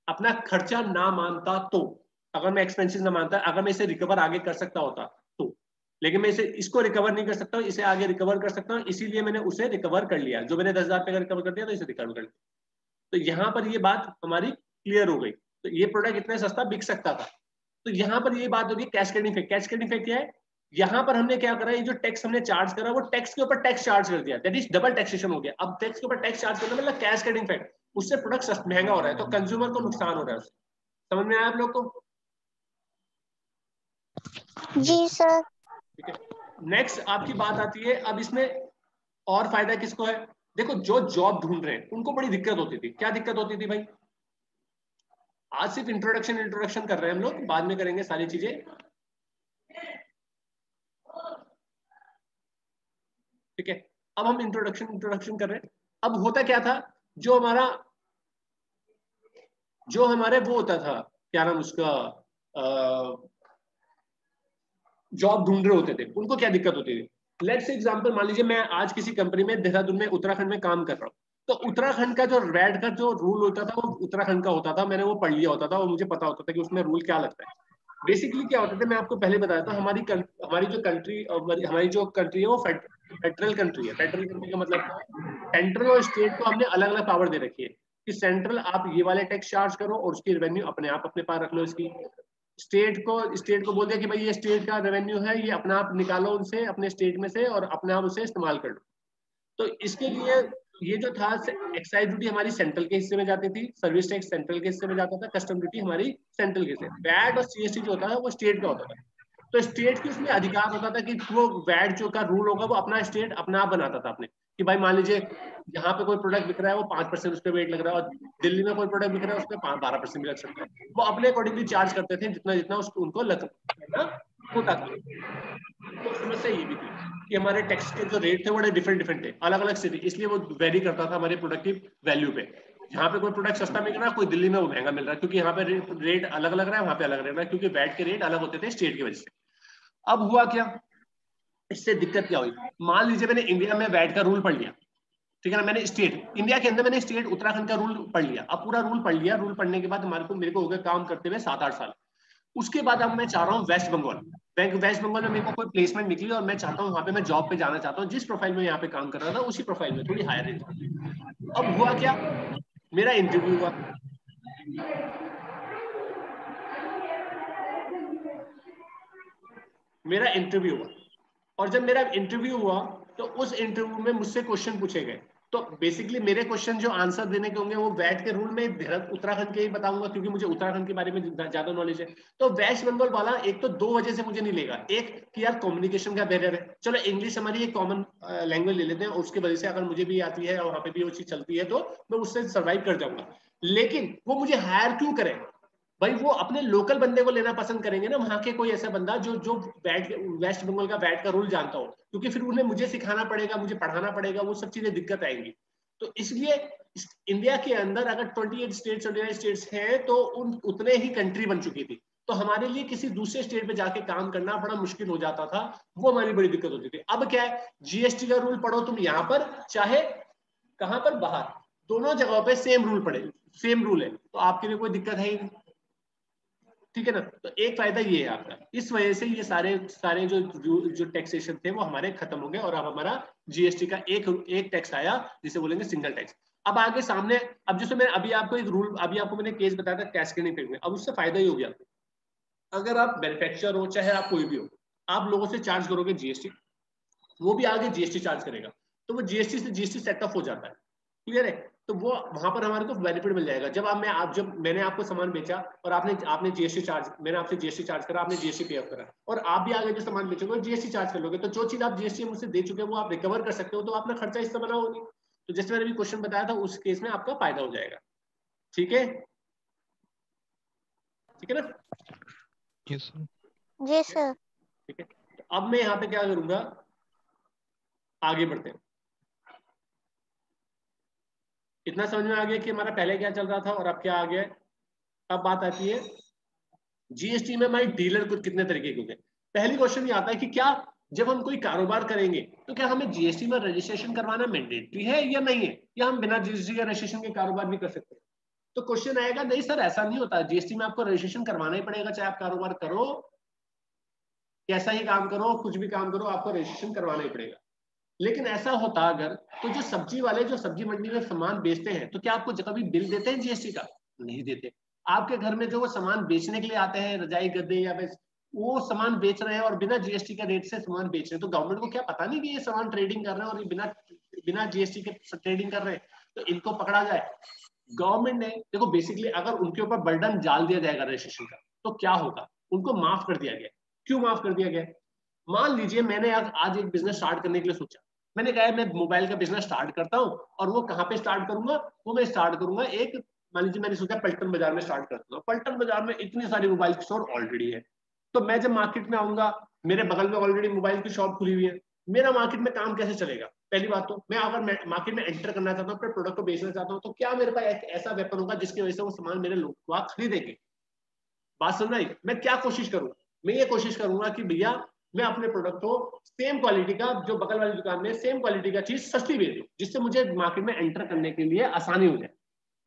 अपना खर्चा ना मानता तो, अगर मैं एक्सपेंसेस ना मानता, अगर मैं इसे रिकवर आगे कर सकता होता तो, लेकिन मैं इसको रिकवर नहीं कर सकता हूँ, इसे आगे रिकवर कर सकता हूँ, इसीलिए मैंने उसे रिकवर कर लिया, जो मैंने 10,000 रुपए का रिकवर कर दिया तो इसे रिकवर कर लिया। तो यहाँ पर ये बात हमारी क्लियर हो गई, तो ये प्रोडक्ट इतना सस्ता बिक सकता था। तो यहाँ पर ये बात होगी कैस्केडिंग इफेक्ट। कैस्केडिंग इफेक्ट क्या है, यहाँ पर हमने क्या करा, ये जो टैक्स हमने चार्ज करा वो टैक्स के ऊपर टैक्स चार्ज कर दिया, दैट इज डबल टैक्सेशन हो गया। अब टैक्स के ऊपर टैक्स चार्ज करना मतलब कैस्केडिंग इफेक्ट, उससे प्रोडक्ट महंगा हो रहा है तो कंज्यूमर को नुकसान हो रहा है उससे। समझ में आया आप लोग को? जी सर। ठीक है, नेक्स्ट आपकी बात आती है अब इसमें और फायदा किसको है। देखो जो जॉब ढूंढ रहे हैं उनको बड़ी दिक्कत होती थी, क्या दिक्कत होती थी भाई, आज सिर्फ इंट्रोडक्शन कर रहे हैं हम लोग, बाद में करेंगे सारी चीजें। ठीक है, अब हम इंट्रोडक्शन कर रहे हैं। अब होता क्या था, जो हमारे वो होता था, क्या नाम उसका, जॉब ढूंढ रहे होते थे, उनको क्या दिक्कत होती थी, लेट्स से एग्जांपल मान लीजिए मैं आज किसी कंपनी में देहरादून में उत्तराखंड में काम कर रहा हूँ, तो उत्तराखंड का जो वैट का जो रूल होता था वो उत्तराखंड का होता था, मैंने वो पढ़ लिया होता था और मुझे पता होता था कि उसमें रूल क्या लगता है। बेसिकली क्या होता था, मैं आपको पहले बताया था, हमारी जो कंट्री, है वो फेडरल कंट्री है। फेडरल कंट्री का मतलब क्या है, सेंट्रल और स्टेट को हमने अलग अलग पावर दे रखी है कि सेंट्रल आप ये वाले टैक्स चार्ज करो और उसकी रेवेन्यू अपने आप अपने पास रख लो इसकी। स्टेट को बोल दिया कि भाई ये स्टेट का रेवेन्यू है, ये अपना आप निकालो उनसे अपने स्टेट में से और अपने आप उसे इस्तेमाल कर लो। तो इसके लिए ये जो था, एक्साइज ड्यूटी हमारी सेंट्रल के हिस्से में जाती थी, सर्विस टैक्स सेंट्रल के हिस्से में जाता था, कस्टम ड्यूटी हमारी सेंट्रल के हिस्से, वैट और सीएसटी जो होता था वो स्टेट का होता था। तो स्टेट की उसमें अधिकार होता था कि वो वैट जो का रूल होगा वो अपना स्टेट अपना आप बनाता था अपने, कि भाई मान लीजिए यहाँ पे कोई प्रोडक्ट बिक रहा है वो 5% उस पर वेट लग रहा है, और दिल्ली में कोई प्रोडक्ट बिक रहा है उस पर 12% भी लग सकता है। वो अपने अकॉर्डिंगली चार्ज करते थे जितना जितना उनको लगना होता था। तो समस्या ये भी थी कि हमारे टैक्स के जो रेट थे बड़े डिफरेंट डिफरेंट थे, अलग अलग सिटी, इसलिए वो वेरी करता था हमारे प्रोडक्ट की वैल्यू पे। यहाँ पे कोई प्रोडक्ट सस्ता मिल रहा है, कोई दिल्ली में वो महंगा मिल रहा है, क्योंकि यहाँ पे रेट अलग लग रहा है, वहाँ पे अलग लग रहा है, क्योंकि वैट के रेट अलग होते थे स्टेट की वजह से। अब हुआ क्या, इससे दिक्कत क्या हुई, मान लीजिए मैंने इंडिया में वैट का रूल पढ़ लिया, ठीक है ना, मैंने स्टेट इंडिया के अंदर मैंने स्टेट उत्तराखंड का रूल पढ़ लिया। अब पूरा रूल पढ़ लिया, रूल पढ़ने के बाद मेरे को हो गया काम करते हुए 7-8 साल। उसके बाद अब मैं चाह रहा हूँ वेस्ट बंगाल, वेस्ट बंगाल में मेरे को कोई प्लेसमेंट निकली और मैं चाहता हूँ वहां पे मैं जॉब पे जाना चाहता हूँ, जिस प्रोफाइल में यहाँ पे काम कर रहा था उसी प्रोफाइल में, थोड़ी हायर रेंज में। अब हुआ क्या, मेरा इंटरव्यू हुआ, मेरा इंटरव्यू हुआ, और जब मेरा इंटरव्यू हुआ तो उस इंटरव्यू में मुझसे क्वेश्चन पूछे गए। तो बेसिकली मेरे क्वेश्चन जो आंसर देने के होंगे वो वैट के रूल में उत्तराखंड के ही बताऊंगा, क्योंकि मुझे उत्तराखंड के बारे में ज्यादा नॉलेज है। तो वेस्ट बंगाल वाला एक तो 2 वजह से मुझे नहीं लेगा, एक कि यार कम्युनिकेशन का बैरियर है, चलो इंग्लिश हमारी एक कॉमन लैंग्वेज ले लेते हैं, उसकी वजह से अगर मुझे भी आती है और वहां पे भी वो चीज चलती है तो मैं उससे सर्वाइव कर जाऊंगा। लेकिन वो मुझे हायर क्यों करे, भाई वो अपने लोकल बंदे को लेना पसंद करेंगे ना, वहां के कोई ऐसा बंदा जो जो वेस्ट बंगाल का वैट का रूल जानता हो, क्योंकि फिर उन्हें मुझे सिखाना पड़ेगा, मुझे पढ़ाना पड़ेगा, वो सब चीजें दिक्कत आएंगी। तो इसलिए इंडिया के अंदर अगर 28 स्टेट्स हैं तो उतने ही कंट्री बन चुकी थी, तो हमारे लिए किसी दूसरे स्टेट पे जाके काम करना बड़ा मुश्किल हो जाता था, वो हमारी बड़ी दिक्कत होती थी। अब क्या है, जीएसटी का रूल पढ़ो तुम यहाँ पर चाहे कहां पर बाहर, दोनों जगहों पे सेम रूल पड़े, सेम रूल है, तो आपके लिए कोई दिक्कत है ही नहीं, ठीक है ना। तो एक फायदा ये है आपका, इस वजह से ये सारे सारे जो टैक्सेशन थे वो हमारे खत्म हो गए, और अब हमारा जीएसटी का एक टैक्स आया जिसे बोलेंगे सिंगल टैक्स। अब आगे सामने, अब जैसे मैं अभी आपको एक रूल, अभी आपको मैंने केस बताया था कैस्केडिंग इफेक्ट में, अब उससे फायदा ही हो गया। अगर आप मैन्युफैक्चरर हो चाहे आप कोई भी हो, आप लोगों से चार्ज करोगे जीएसटी, वो भी आगे जीएसटी चार्ज करेगा, तो वो जीएसटी से जीएसटी सेट ऑफ हो जाता है, क्लियर है। तो वो वहां पर हमारे को बेनिफिट मिल जाएगा। जब मैंने आपको सामान बेचा और आपने आपने जीएसटी चार्ज, मैंने आपसे जीएसटी चार्ज करा, आपने जीएसटी पे अप करा, और आप भी आगे जो सामान बेचोगे जीएसटी चार्ज कर लोगे, तो जो चीज आप जीएसटी मुझसे दे चुके हैं वो आप रिकवर कर सकते हो, तो अपना खर्चा इससे बना होगी। तो जैसे मैंने अभी क्वेश्चन बताया था उस केस में आपका फायदा हो जाएगा, ठीक है, ठीक है ना। Yes sir. जी सर। ठीक है, तो अब मैं यहाँ पे क्या करूंगा, आगे बढ़ते हैं। इतना समझ में आ गया कि हमारा पहले क्या चल रहा था और अब क्या आ गया है। अब बात आती है जीएसटी में हमारे डीलर कुछ कितने तरीके के होते हैं। पहली क्वेश्चन ये आता है कि क्या जब हम कोई कारोबार करेंगे तो क्या हमें जीएसटी में रजिस्ट्रेशन करवाना मैंडेटरी है या नहीं है, या हम बिना जीएसटी के रजिस्ट्रेशन के कारोबार भी कर सकते हैं। तो क्वेश्चन आएगा नहीं सर ऐसा नहीं होता, जीएसटी में आपको रजिस्ट्रेशन करवाना ही पड़ेगा, चाहे आप कारोबार करो, कैसा ही काम करो, कुछ भी काम करो, आपको रजिस्ट्रेशन करवाना ही पड़ेगा। लेकिन ऐसा होता अगर, तो जो सब्जी वाले जो सब्जी मंडी में सामान बेचते हैं तो क्या आपको कभी बिल देते हैं जीएसटी का, नहीं देते। आपके घर में जो वो सामान बेचने के लिए आते हैं, रजाई गद्दे या वो सामान बेच रहे हैं और बिना जीएसटी के रेट से सामान बेच रहे हैं, तो गवर्नमेंट को क्या पता नहीं कि ये सामान ट्रेडिंग कर रहे हैं और ये बिना बिना जीएसटी के ट्रेडिंग कर रहे हैं, तो इनको पकड़ा जाए। गवर्नमेंट ने देखो बेसिकली अगर उनके ऊपर बर्डन डाल दिया जाएगा रजिस्ट्रेशन का तो क्या होगा, उनको माफ कर दिया गया। क्यों माफ कर दिया गया, मान लीजिए मैंने आज एक बिजनेस स्टार्ट करने के लिए सोचा, मैंने कहा मैं मोबाइल का बिजनेस स्टार्ट करता हूं, और वो कहां पे स्टार्ट करूंगा, वो मैं स्टार्ट करूंगा एक, मान लीजिए मैंने सोचा पलटन बाजार में स्टार्ट करता हूं। पलटन बाजार में इतनी सारी मोबाइल की स्टोर ऑलरेडी है, तो मैं जब मार्केट में आऊंगा, मेरे बगल में ऑलरेडी मोबाइल की शॉप खुली हुई है, मेरा मार्केट में काम कैसे चलेगा। पहली बात तो मैं अगर मार्केट में एंटर करना चाहता हूँ, अपने प्रोडक्ट को बेचना चाहता हूँ, तो क्या मेरे पास एक ऐसा वेपन होगा जिसकी वजह से वो सामान मेरे लोग खरीदेंगे। बात सुन रही, मैं क्या कोशिश करूँ, मैं ये कोशिश करूंगा कि भैया मैं अपने प्रोडक्ट को सेम क्वालिटी का, जो बगल वाली दुकान में सेम क्वालिटी का चीज सस्ती बेच दूं, जिससे मुझे मार्केट में एंटर करने के लिए आसानी हो जाए।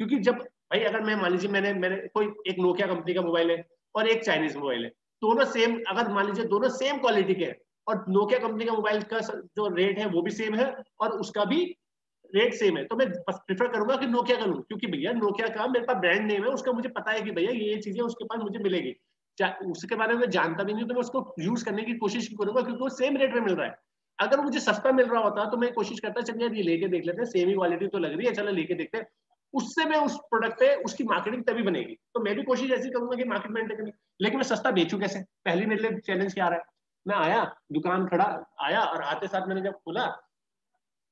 क्योंकि जब भाई अगर मैं मान लीजिए मैंने मैंने कोई एक नोकिया कंपनी का मोबाइल है और एक चाइनीज मोबाइल है, दोनों सेम, अगर मान लीजिए दोनों सेम क्वालिटी के हैं और नोकिया कंपनी का मोबाइल का जो रेट है वो भी सेम है और उसका भी रेट सेम है, तो मैं प्रेफर करूंगा कि नोकिया का लूं, क्योंकि भैया नोकिया का मेरे पास ब्रांड नेम है, उसका मुझे पता है कि भैया ये चीजें उसके पास मुझे मिलेगी। उसके बारे में जानता भी नहीं तो मैं उसको यूज करने की कोशिश करूंगा, क्योंकि वो सेम रेट में मिल रहा है। अगर मुझे सस्ता मिल रहा होता तो मैं कोशिश करता चलिए यार ये लेके देख लेते हैं, सेम ही क्वालिटी तो लग रही है, चलो लेके देखते हैं। उससे मैं उस प्रोडक्ट पे उसकी मार्केटिंग तभी बनेगी, तो मैं भी कोशिश ऐसी करूंगा कि मार्केट में एंटर करनी। लेकिन मैं सस्ता बेचूं कैसे, पहली मेरे लिए चैलेंज क्या आ रहा है। मैं आया, दुकान खड़ा आया और आते साथ मैंने जब खोला,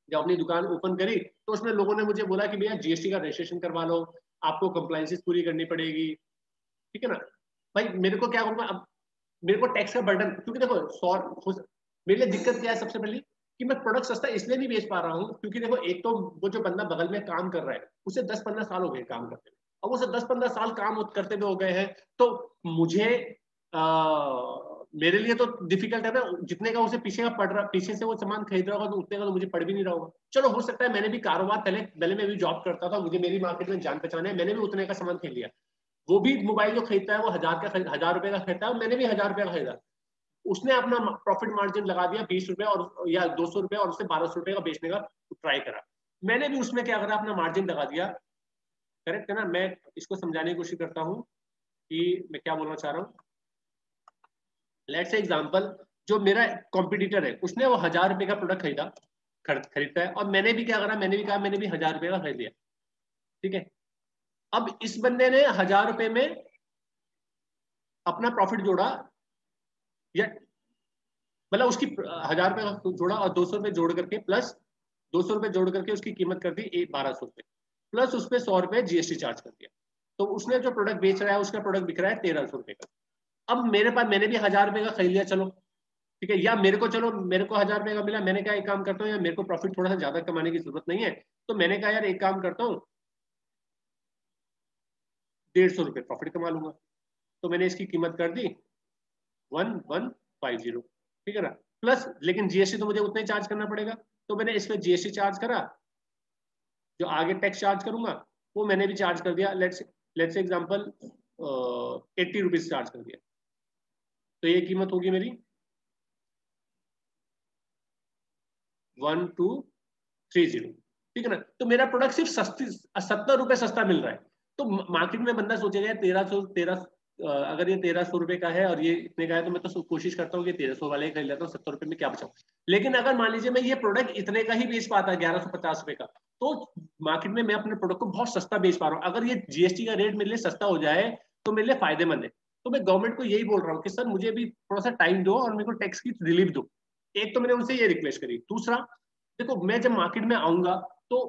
जब अपनी दुकान ओपन करी, तो उसमें लोगों ने मुझे बोला कि भैया जीएसटी का रजिस्ट्रेशन करवा लो, आपको कंप्लायंसेस पूरी करनी पड़ेगी, ठीक है ना। भाई मेरे को क्या करूंगा अब, मेरे को टैक्स का बर्डन, क्योंकि देखो मेरे लिए दिक्कत क्या है सबसे पहले, कि मैं प्रोडक्ट सस्ता इसलिए नहीं बेच पा रहा हूँ क्योंकि देखो एक तो वो जो बंदा बगल में काम कर रहा है उसे 10-15 साल हो गए काम करते हुए, अब उसे 10-15 साल काम करते हुए हो गए हैं, तो मुझे मेरे लिए तो डिफिकल्ट है ना, जितने का उसे पीछे का पड़ रहा, पीछे से वो सामान खरीद रहा होगा तो उतने का तो मुझे पड़ भी नहीं रहा होगा। चलो हो सकता है मैंने भी कारोबार पहले पहले मैं भी जॉब करता था, मुझे मेरी मार्केट में जान पहचान है, मैंने भी उतने का सामान खरीद लिया। वो भी मोबाइल जो खरीदता है वो 1000 रुपए का खरीदता है, मैंने भी 1000 रुपए का खरीदा। उसने अपना प्रॉफिट मार्जिन लगा दिया 20 रुपए और या 200 रुपए, और उसने 1200 रुपए का बेचने का ट्राई करा। मैंने भी उसमें क्या करा, अपना मार्जिन लगा दिया। करेक्ट है ना। मैं इसको समझाने की कोशिश करता हूँ कि मैं क्या बोलना चाह रहा हूँ। लेट्स से एग्जांपल, जो मेरा कॉम्पिटिटर है उसने वो 1000 रुपए का प्रोडक्ट खरीदता है, और मैंने भी क्या करा, मैंने भी कहा मैंने भी 1000 रुपए का खरीद लिया, ठीक है। अब इस बंदे ने 1000 रुपए में अपना प्रॉफिट जोड़ा, या मतलब उसकी 1000 रुपए का जोड़ा और 200 रुपए जोड़ करके प्लस 200 रुपए जोड़ करके उसकी कीमत कर दी 1200 रुपए, प्लस उस पर 100 रुपए जीएसटी चार्ज कर दिया। तो उसने जो प्रोडक्ट बेच रहा है उसका प्रोडक्ट बिक रहा है 1300 रुपए का। अब मेरे पास, मैंने भी 1000 रुपए का खरीद लिया, चलो ठीक है, या मेरे को चलो मेरे को 1000 रुपए का मिला, मैंने कहा एक काम करता हूँ यार मेरे को प्रॉफिट थोड़ा सा ज्यादा कमाने की जरूरत नहीं है, तो मैंने कहा यार एक काम करता हूँ 150 रुपए प्रॉफिट कमा लूंगा। तो मैंने इसकी कीमत कर दी 1150, ठीक है ना, प्लस लेकिन जीएसटी तो मुझे उतना ही चार्ज करना पड़ेगा, तो मैंने इस पर जीएसटी चार्ज करा, जो आगे टैक्स चार्ज करूंगा वो मैंने भी चार्ज कर दिया, लेट्स एग्जांपल 80 रुपीज चार्ज कर दिया, तो ये कीमत होगी मेरी 1230, ठीक है ना। तो मेरा प्रोडक्ट सिर्फ 70 रुपए सस्ता मिल रहा है। तो मार्केट में बंदा सोचेगा 1300 अगर ये 1300 रुपए का है और ये इतने का है, तो मैं तो कोशिश करता हूँ कि 1300 वाले ही खरीद लेता हूँ, 70 रुपए में क्या बचाऊं। लेकिन अगर मान लीजिए मैं ये प्रोडक्ट इतने का ही बेच पाता 1150 रुपए का, तो मार्केट में मैं अपने प्रोडक्ट को बहुत सस्ता बेच पा रहा हूँ। अगर ये जीएसटी का रेट मेरे लिए सस्ता हो जाए तो मेरे लिए फायदेमंद है। तो मैं गवर्नमेंट को यही बोल रहा हूँ कि सर मुझे भी थोड़ा सा टाइम दो और मेरे को टैक्स की रिलीफ दो। एक तो मैंने उनसे ये रिक्वेस्ट करी। दूसरा, देखो मैं जब मार्केट में आऊंगा तो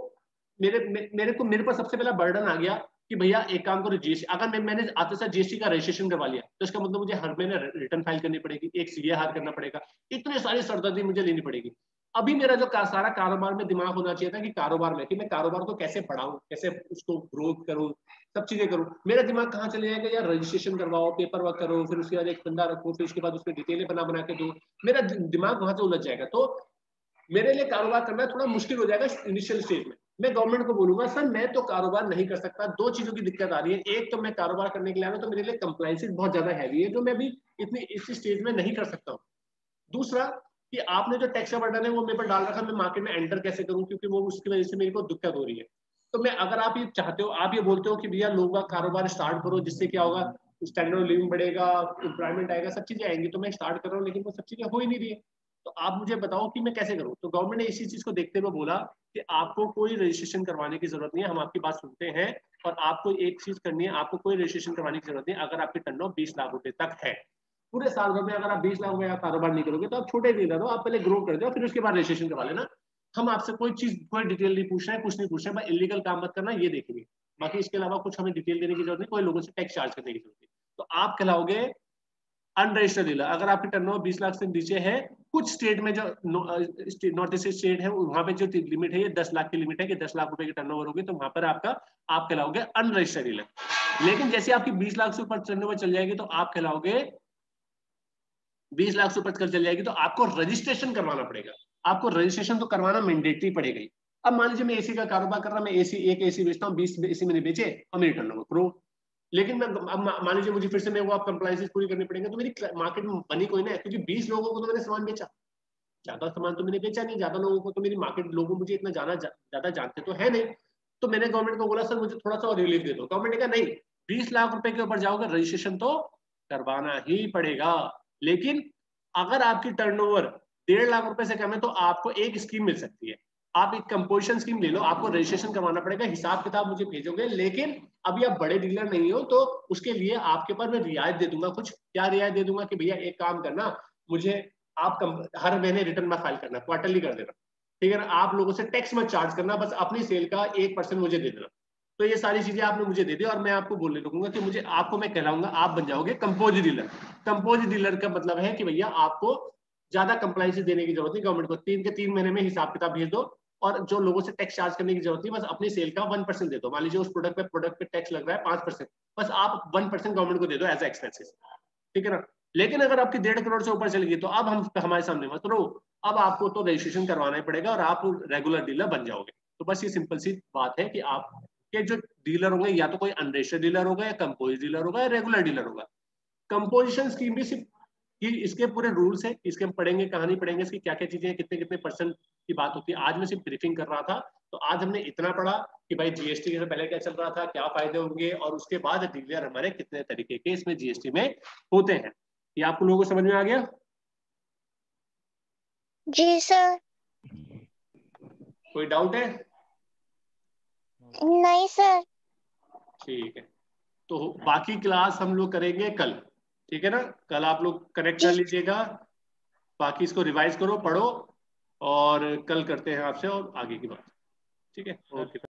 मेरे पर सबसे पहला बर्डन आ गया कि भैया एक काम करो, जीएसटी, अगर मैंने आते साथ जीएसटी का रजिस्ट्रेशन करवा लिया तो इसका मतलब मुझे हर महीने रिटर्न फाइल करनी पड़ेगी, एक सीएआर करना पड़ेगा, इतनी सारी सरदर्दी मुझे लेनी पड़ेगी। अभी मेरा जो सारा कारोबार में दिमाग होना चाहिए था कि कारोबार में, कि मैं कारोबार को कैसे बढ़ाऊं, कैसे उसको ग्रो करूं, सब चीजें करूं। मेरा दिमाग कहाँ चले जाएगा, यार रजिस्ट्रेशन करवाओ, पेपर वर्क करो, फिर उसके बाद एक बंदा रखो, फिर उसके बाद उसमें डिटेलें बना के दो, मेरा दिमाग वहां से उलझ जाएगा। तो मेरे लिए कारोबार करना थोड़ा मुश्किल हो जाएगा इनिशियल स्टेज में। मैं गवर्नमेंट को बोलूंगा सर मैं तो कारोबार नहीं कर सकता, दो चीजों की दिक्कत आ रही है। एक तो मैं कारोबार करने के लिए आया तो मेरे लिए कंप्लायंसेस बहुत ज्यादा हैवी है जो मैं भी इतनी इस स्टेज में नहीं कर सकता हूँ। दूसरा कि आपने जो टैक्स का बर्डन है वो मेरे पर डाल रखा, मैं मार्केट में एंटर कैसे करूं, क्योंकि वो उसकी वजह से मेरे को दिक्कत हो रही है। तो मैं, अगर आप ये चाहते हो, आप ये बोलते हो कि भैया लोगों का कारोबार स्टार्ट करो जिससे क्या होगा, स्टैंडर्ड ऑफ लिविंग बढ़ेगा, एम्प्लॉयमेंट आएगा, सब चीजें आएंगी, तो मैं स्टार्ट कर रहा हूँ, लेकिन वो सब चीजें हो ही नहीं रही है। तो आप मुझे बताओ कि मैं कैसे करूं। तो गवर्नमेंट ने इसी चीज को देखते हुए बोला कि आपको कोई रजिस्ट्रेशन करवाने की जरूरत नहीं है, हम आपकी बात सुनते हैं, और आपको एक चीज करनी है, आपको कोई रजिस्ट्रेशन करवाने की जरूरत नहीं है अगर आपकी टर्नओवर 20 लाख रुपए तक है। पूरे साल भर में अगर आप 20 लाख रुपए का कारोबार नहीं करोगे तो आप छोटे डीलर हो, आप पहले ग्रो कर दो, फिर उसके बाद रजिस्ट्रेशन करवा लेना। हम आपसे कोई चीज, कोई डिटेल नहीं पूछ रहे हैं, कुछ नहीं पूछ रहे हैं, इलीगल काम मत करना, ये देखेंगे। बाकी इसके अलावा कुछ हमें डिटेल देने की जरूरत नहीं, कोई लोगों से टैक्स चार्ज करने की जरूरत नहीं। तो आप कहलाओगे अनरजिस्टर्ड डीलर अगर आपकी टर्नओवर 20 लाख से नीचे है। कुछ स्टेट में जो नॉर्थ ईस्ट स्टेट है वहां पे जो लिमिट है ये 10 लाख की लिमिट है कि 10 लाख रुपए की टर्नओवर होगी, तो वहां पर आप कहलाओगे अनरजिस्टर्ड डीलर। लेकिन जैसे आपकी 20 लाख से ऊपर टर्नओवर चल जाएगी तो आप कहलाओगे 20 लाख से ऊपर कर चली जाएगी तो आपको रजिस्ट्रेशन करवाना पड़ेगा। आपको रजिस्ट्रेशन तो करवाना मैंडेटरी पड़ेगा ही। अब मान लीजिए मैं एसी का कारोबार कर रहा, मैं एक एसी बेचता हूँ, 20 एसी मैंने बेचे और मेरी टर्नओवर करोड़। लेकिन मैं अब मान लीजिए मुझे फिर से मैं वो आप कंप्लायंसेस पूरी करनी पड़ेंगे, तो मेरी मार्केट में बनी कोई ना है, क्योंकि 20 लोगों को तो मैंने सामान बेचा, ज्यादा सामान तो मैंने बेचा नहीं, ज्यादा लोगों को तो मेरी मार्केट, लोगों मुझे इतना ज्यादा जानते तो है नहीं। तो मैंने गवर्नमेंट को बोला सर मुझे थोड़ा सा और रिलीफ दे दो। गवर्नमेंट ने कहा नहीं, 20 लाख रुपए के ऊपर जाओगे रजिस्ट्रेशन तो करवाना ही पड़ेगा। लेकिन अगर आपकी टर्नओवर 1.5 लाख रुपए से कम है तो आपको एक स्कीम मिल सकती है। आप एक कंपोजिशन स्कीम ले लो, आपको रजिस्ट्रेशन करवाना पड़ेगा, हिसाब किताब मुझे भेजोगे, लेकिन अभी आप बड़े डीलर नहीं हो तो उसके लिए आपके पास मैं रियायत दे दूंगा। कुछ क्या रियायत दे दूंगा कि भैया एक काम करना, मुझे आप हर महीने रिटर्न में फाइल करना, क्वार्टरली कर देना, ठीक है ना, आप लोगों से टैक्स मत चार्ज करना, बस अपनी सेल का 1% मुझे दे देना। तो ये सारी चीजें आपने मुझे दे दी और मैं आपको बोलने लगूंगा कि मुझे, आपको मैं कहलाऊंगा, आप बन जाओगे कंपोज डीलर। कंपोज डीलर का मतलब है कि भैया आपको ज्यादा कंप्लाइंस देने की जरूरत नहीं, गवर्नमेंट को 3 महीने में हिसाब किताब भेज दो और जो लोगों से टैक्स चार्ज करने की जरूरत नहीं, बस अपनी सेल का 1% दे दो। मान लीजिए उस प्रोडक्ट पे टैक्स लग रहा है 5%, बस आप 1% गवर्नमेंट को दे दो एज एक्सपेंसेस, ठीक है ना। लेकिन अगर आपकी 1.5 करोड़ से ऊपर चली गई तो अब हम हमारे सामने मत रहो, अब आपको तो रजिस्ट्रेशन करवाना ही पड़ेगा और आप रेगुलर डीलर बन जाओगे। तो बस ये सिंपल सी बात है कि आप के जो डीलर होंगे या तो कोई अनरजिस्टर्ड डीलर होगा या कंपोज डीलर होगा या रेगुलर डीलर होगा। कंपोजिशन स्कीम भी सिर्फ कि इसके पूरे रूल्स है, इसके हम पढ़ेंगे, कहानी पढ़ेंगे, इसकी क्या क्या चीजें हैं, कितने कितने परसेंट की बात होती है। आज मैं सिर्फ ब्रीफिंग कर रहा था, तो आज हमने इतना पढ़ा कि भाई जीएसटी से पहले क्या चल रहा था, क्या फायदे होंगे, और उसके बाद डीलर हमारे कितने तरीके के इसमें जीएसटी में होते हैं। ये आपको लोगों को समझ में आ गया? जी सर। कोई डाउट है? नहीं सर। ठीक है, तो बाकी क्लास हम लोग करेंगे कल, ठीक है ना। कल आप लोग कनेक्ट कर जी। लीजिएगा, बाकी इसको रिवाइज करो, पढ़ो, और कल करते हैं आपसे और आगे की बात, ठीक है। ओके।